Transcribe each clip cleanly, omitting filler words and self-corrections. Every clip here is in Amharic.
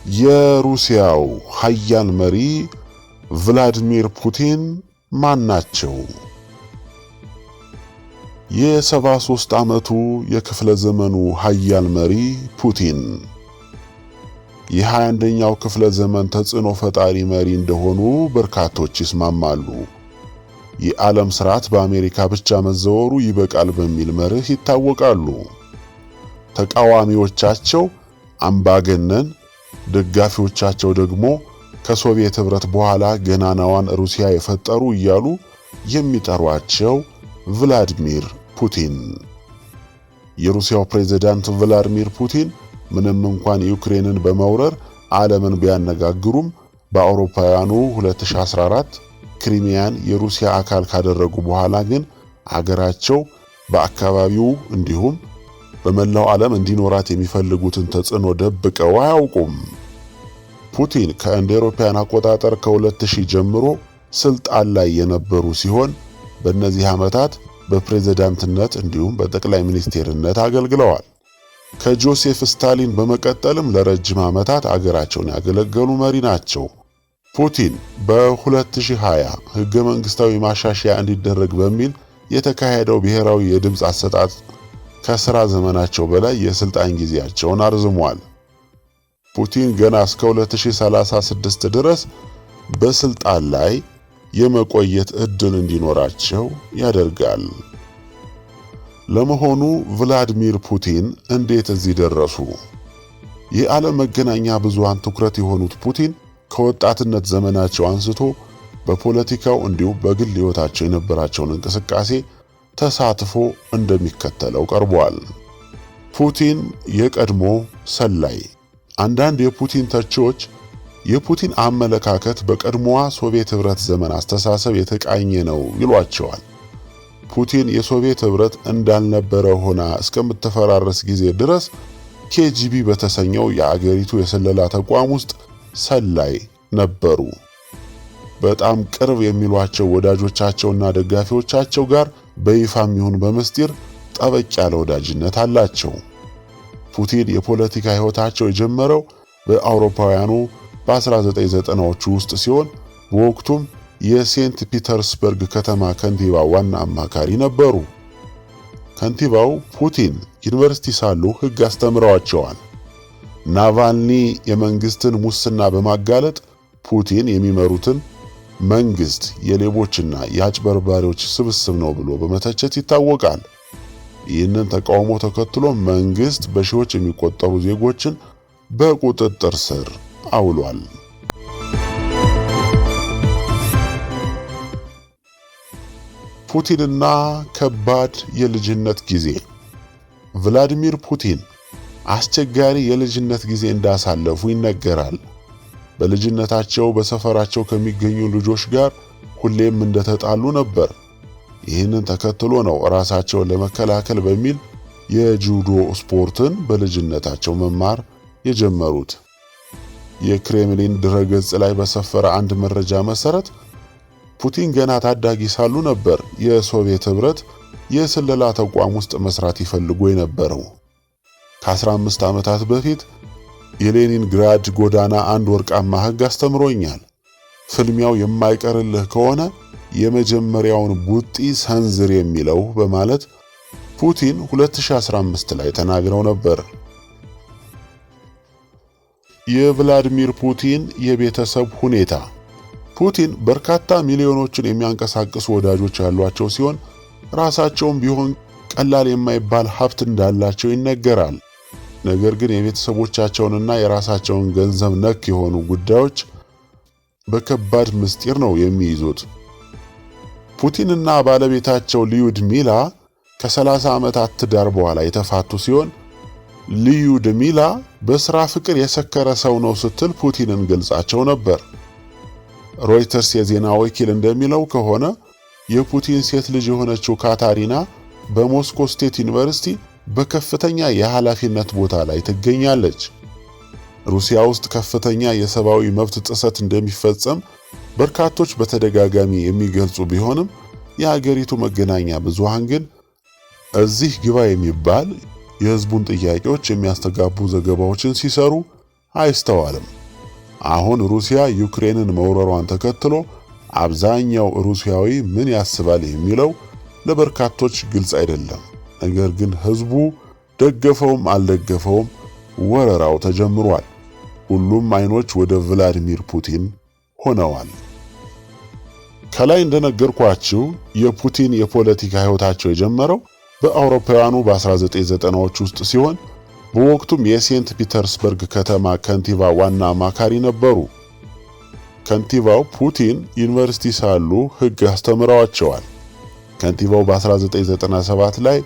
የሩሲያው ኃያል መሪ ቭላዲሚር ፑቲን ማን ናቸው? የ73 ዓመቱ የክፍለ ዘመኑ ኃያል መሪ ፑቲን የ21ኛው ክፍለ ዘመን ተጽዕኖ ፈጣሪ መሪ እንደሆኑ በርካቶች ይስማማሉ። የዓለም ስርዓት በአሜሪካ ብቻ መዘወሩ ይበቃል በሚል መርህ ይታወቃሉ። ተቃዋሚዎቻቸው አምባገነን፣ ደጋፊዎቻቸው ደግሞ ከሶቪየት ኅብረት በኋላ ገናናዋን ሩሲያ የፈጠሩ እያሉ የሚጠሯቸው ቭላዲሚር ፑቲን። የሩሲያው ፕሬዝዳንት ቭላዲሚር ፑቲን ምንም እንኳን ዩክሬንን በመውረር ዓለምን ቢያነጋግሩም በአውሮፓውያኑ 2014 ክሪሚያን የሩሲያ አካል ካደረጉ በኋላ ግን አገራቸው በአካባቢው እንዲሁም በመላው ዓለም እንዲኖራት የሚፈልጉትን ተጽዕኖ ደብቀው አያውቁም። ፑቲን ከእንደ አውሮፓውያን አቆጣጠር ከ2000 ጀምሮ ስልጣን ላይ የነበሩ ሲሆን በእነዚህ ዓመታት በፕሬዝዳንትነት እንዲሁም በጠቅላይ ሚኒስቴርነት አገልግለዋል። ከጆሴፍ ስታሊን በመቀጠልም ለረጅም ዓመታት አገራቸውን ያገለገሉ መሪ ናቸው። ፑቲን በ2020 ሕገ መንግሥታዊ ማሻሻያ እንዲደረግ በሚል የተካሄደው ብሔራዊ የድምፅ አሰጣጥ ከሥራ ዘመናቸው በላይ የሥልጣን ጊዜያቸውን አርዝሟል። ፑቲን ገና እስከ 2036 ድረስ በሥልጣን ላይ የመቆየት ዕድል እንዲኖራቸው ያደርጋል። ለመሆኑ ቭላዲሚር ፑቲን እንዴት እዚህ ደረሱ? የዓለም መገናኛ ብዙሃን ትኩረት የሆኑት ፑቲን ከወጣትነት ዘመናቸው አንስቶ በፖለቲካው እንዲሁም በግል ሕይወታቸው የነበራቸውን እንቅስቃሴ ተሳትፎ እንደሚከተለው ቀርቧል። ፑቲን የቀድሞ ሰላይ። አንዳንድ የፑቲን ተቺዎች የፑቲን አመለካከት በቀድሞዋ ሶቪየት ኅብረት ዘመን አስተሳሰብ የተቃኘ ነው ይሏቸዋል። ፑቲን የሶቪየት ኅብረት እንዳልነበረ ሆና እስከምትፈራረስ ጊዜ ድረስ ኬጂቢ በተሰኘው የአገሪቱ የስለላ ተቋም ውስጥ ሰላይ ነበሩ። በጣም ቅርብ የሚሏቸው ወዳጆቻቸውና ደጋፊዎቻቸው ጋር በይፋም ይሁን በምስጢር ጠበቅ ያለ ወዳጅነት አላቸው። ፑቲን የፖለቲካ ሕይወታቸው የጀመረው በአውሮፓውያኑ በ1990ዎቹ ውስጥ ሲሆን በወቅቱም የሴንት ፒተርስበርግ ከተማ ከንቲባ ዋና አማካሪ ነበሩ። ከንቲባው ፑቲን ዩኒቨርሲቲ ሳሉ ሕግ አስተምረዋቸዋል። ናቫልኒ የመንግስትን ሙስና በማጋለጥ ፑቲን የሚመሩትን መንግስት የሌቦችና የአጭበርባሪዎች ስብስብ ነው ብሎ በመተቸት ይታወቃል። ይህንን ተቃውሞ ተከትሎ መንግስት በሺዎች የሚቆጠሩ ዜጎችን በቁጥጥር ስር አውሏል። ፑቲንና ከባድ የልጅነት ጊዜ። ቭላዲሚር ፑቲን አስቸጋሪ የልጅነት ጊዜ እንዳሳለፉ ይነገራል። በልጅነታቸው በሰፈራቸው ከሚገኙ ልጆች ጋር ሁሌም እንደተጣሉ ነበር። ይህንን ተከትሎ ነው ራሳቸውን ለመከላከል በሚል የጁዶ ስፖርትን በልጅነታቸው መማር የጀመሩት። የክሬምሊን ድረገጽ ላይ በሰፈረ አንድ መረጃ መሰረት ፑቲን ገና ታዳጊ ሳሉ ነበር የሶቪየት ኅብረት የስለላ ተቋም ውስጥ መስራት ይፈልጉ የነበረው። ከ15 ዓመታት በፊት የሌኒንግራድ ጎዳና አንድ ወርቃማ ሕግ አስተምሮኛል። ፍልሚያው የማይቀርልህ ከሆነ የመጀመሪያውን ቡጢ ሰንዝር የሚለው በማለት ፑቲን 2015 ላይ ተናግረው ነበር። የቭላዲሚር ፑቲን የቤተሰብ ሁኔታ። ፑቲን በርካታ ሚሊዮኖችን የሚያንቀሳቅሱ ወዳጆች ያሏቸው ሲሆን ራሳቸውም ቢሆን ቀላል የማይባል ሀብት እንዳላቸው ይነገራል። ነገር ግን የቤተሰቦቻቸውንና የራሳቸውን ገንዘብ ነክ የሆኑ ጉዳዮች በከባድ ምስጢር ነው የሚይዙት። ፑቲንና ባለቤታቸው ሊዩድሚላ ከ30 ዓመታት ትዳር በኋላ የተፋቱ ሲሆን ሊዩድሚላ በሥራ ፍቅር የሰከረ ሰው ነው ስትል ፑቲንን ገልጻቸው ነበር። ሮይተርስ የዜና ወኪል እንደሚለው ከሆነ የፑቲን ሴት ልጅ የሆነችው ካታሪና በሞስኮ ስቴት ዩኒቨርሲቲ በከፍተኛ የኃላፊነት ቦታ ላይ ትገኛለች። ሩሲያ ውስጥ ከፍተኛ የሰብአዊ መብት ጥሰት እንደሚፈጸም በርካቶች በተደጋጋሚ የሚገልጹ ቢሆንም የሀገሪቱ መገናኛ ብዙሃን ግን እዚህ ግባ የሚባል የሕዝቡን ጥያቄዎች የሚያስተጋቡ ዘገባዎችን ሲሰሩ አይስተዋልም። አሁን ሩሲያ ዩክሬንን መውረሯን ተከትሎ አብዛኛው ሩሲያዊ ምን ያስባል የሚለው ለበርካቶች ግልጽ አይደለም። ነገር ግን ህዝቡ ደገፈውም አልደገፈውም ወረራው ተጀምሯል። ሁሉም አይኖች ወደ ቭላዲሚር ፑቲን ሆነዋል። ከላይ እንደነገርኳችሁ የፑቲን የፖለቲካ ህይወታቸው የጀመረው በአውሮፓውያኑ በ1990ዎች ውስጥ ሲሆን በወቅቱም የሴንት ፒተርስበርግ ከተማ ከንቲባ ዋና አማካሪ ነበሩ። ከንቲባው ፑቲን ዩኒቨርሲቲ ሳሉ ህግ አስተምረዋቸዋል። ከንቲባው በ1997 ላይ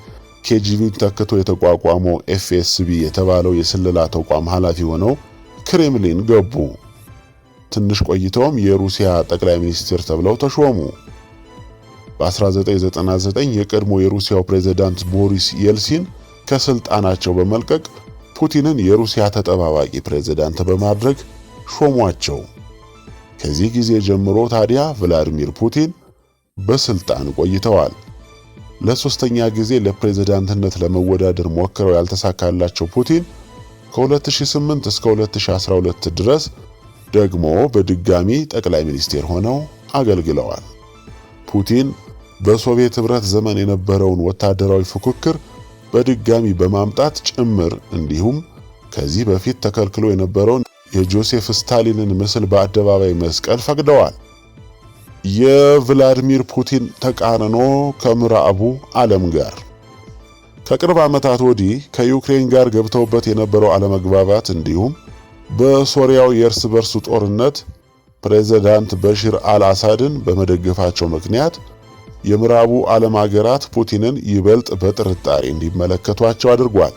ኬጂቢን ተክቶ የተቋቋመው ኤፍኤስቢ የተባለው የስለላ ተቋም ኃላፊ ሆነው ክሬምሊን ገቡ። ትንሽ ቆይተውም የሩሲያ ጠቅላይ ሚኒስትር ተብለው ተሾሙ። በ1999 የቀድሞ የሩሲያው ፕሬዝዳንት ቦሪስ የልሲን ከስልጣናቸው በመልቀቅ ፑቲንን የሩሲያ ተጠባባቂ ፕሬዝዳንት በማድረግ ሾሟቸው። ከዚህ ጊዜ ጀምሮ ታዲያ ቭላዲሚር ፑቲን በስልጣን ቆይተዋል። ለሶስተኛ ጊዜ ለፕሬዝዳንትነት ለመወዳደር ሞክረው ያልተሳካላቸው ፑቲን ከ2008 እስከ 2012 ድረስ ደግሞ በድጋሚ ጠቅላይ ሚኒስቴር ሆነው አገልግለዋል። ፑቲን በሶቪየት ህብረት ዘመን የነበረውን ወታደራዊ ፉክክር በድጋሚ በማምጣት ጭምር እንዲሁም ከዚህ በፊት ተከልክሎ የነበረውን የጆሴፍ ስታሊንን ምስል በአደባባይ መስቀል ፈቅደዋል። የቭላዲሚር ፑቲን ተቃርኖ ከምዕራቡ ዓለም ጋር ከቅርብ ዓመታት ወዲህ ከዩክሬን ጋር ገብተውበት የነበረው አለመግባባት እንዲሁም በሶሪያው የእርስ በርስ ጦርነት ፕሬዝዳንት በሽር አልአሳድን በመደገፋቸው ምክንያት የምዕራቡ ዓለም ሀገራት ፑቲንን ይበልጥ በጥርጣሬ እንዲመለከቷቸው አድርጓል።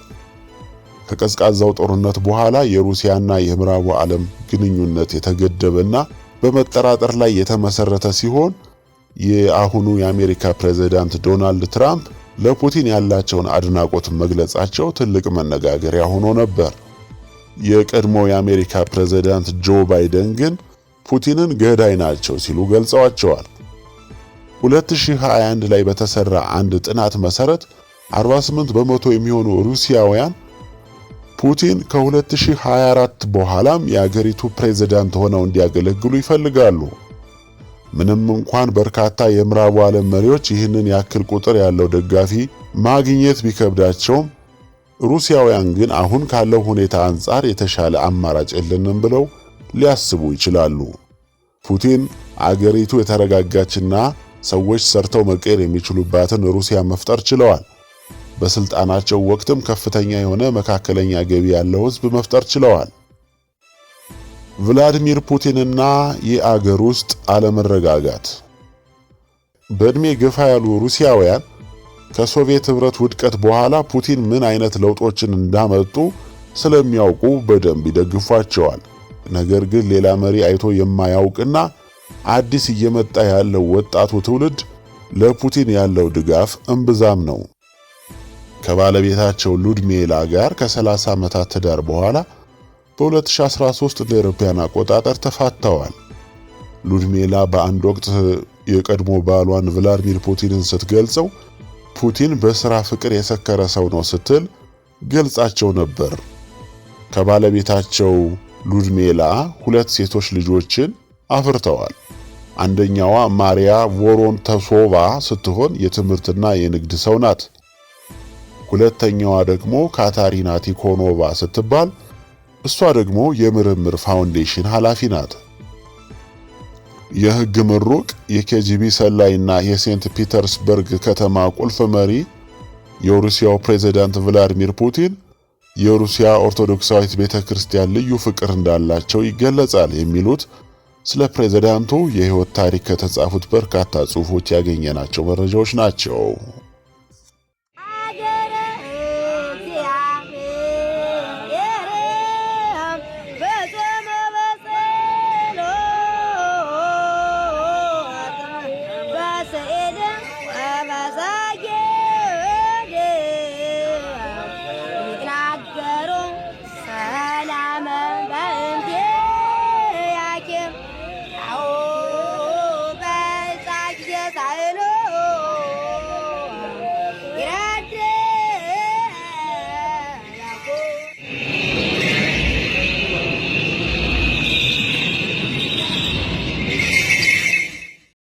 ከቀዝቃዛው ጦርነት በኋላ የሩሲያና የምዕራቡ ዓለም ግንኙነት የተገደበና በመጠራጠር ላይ የተመሰረተ ሲሆን የአሁኑ የአሜሪካ ፕሬዝዳንት ዶናልድ ትራምፕ ለፑቲን ያላቸውን አድናቆት መግለጻቸው ትልቅ መነጋገሪያ ሆኖ ነበር። የቀድሞ የአሜሪካ ፕሬዝዳንት ጆ ባይደን ግን ፑቲንን ገዳይ ናቸው ሲሉ ገልጸዋቸዋል። 2021 ላይ በተሰራ አንድ ጥናት መሰረት 48 በመቶ የሚሆኑ ሩሲያውያን ፑቲን ከ2024 በኋላም የአገሪቱ ፕሬዝዳንት ሆነው እንዲያገለግሉ ይፈልጋሉ። ምንም እንኳን በርካታ የምዕራቡ ዓለም መሪዎች ይህንን ያክል ቁጥር ያለው ደጋፊ ማግኘት ቢከብዳቸውም ሩሲያውያን ግን አሁን ካለው ሁኔታ አንጻር የተሻለ አማራጭ የለንም ብለው ሊያስቡ ይችላሉ። ፑቲን አገሪቱ የተረጋጋችና ሰዎች ሰርተው መቀየር የሚችሉባትን ሩሲያ መፍጠር ችለዋል። በስልጣናቸው ወቅትም ከፍተኛ የሆነ መካከለኛ ገቢ ያለው ህዝብ መፍጠር ችለዋል። ቭላዲሚር ፑቲንና የአገር ውስጥ አለመረጋጋት። በእድሜ ገፋ ያሉ ሩሲያውያን ከሶቪየት ህብረት ውድቀት በኋላ ፑቲን ምን አይነት ለውጦችን እንዳመጡ ስለሚያውቁ በደንብ ይደግፏቸዋል። ነገር ግን ሌላ መሪ አይቶ የማያውቅና አዲስ እየመጣ ያለው ወጣቱ ትውልድ ለፑቲን ያለው ድጋፍ እምብዛም ነው። ከባለቤታቸው ሉድሚላ ጋር ከ30 ዓመታት ትዳር በኋላ በ2013 ለአውሮፓውያን አቆጣጠር ተፋተዋል። ሉድሚላ በአንድ ወቅት የቀድሞ ባሏን ቭላዲሚር ፑቲንን ስትገልጸው ፑቲን በስራ ፍቅር የሰከረ ሰው ነው ስትል ገልጻቸው ነበር። ከባለቤታቸው ሉድሚላ 2 ሴቶች ልጆችን አፍርተዋል። አንደኛዋ ማሪያ ቮሮንተሶቫ ስትሆን የትምህርትና የንግድ ሰው ናት። ሁለተኛዋ ደግሞ ካታሪና ቲኮኖቫ ስትባል እሷ ደግሞ የምርምር ፋውንዴሽን ኃላፊ ናት። የህግ ምሩቅ፣ የኬጂቢ ሰላይና የሴንት ፒተርስበርግ ከተማ ቁልፍ መሪ የሩሲያው ፕሬዝዳንት ቭላዲሚር ፑቲን የሩሲያ ኦርቶዶክሳዊት ቤተክርስቲያን ልዩ ፍቅር እንዳላቸው ይገለጻል የሚሉት ስለ ፕሬዝዳንቱ የህይወት ታሪክ ከተጻፉት በርካታ ጽሑፎች ያገኘናቸው መረጃዎች ናቸው።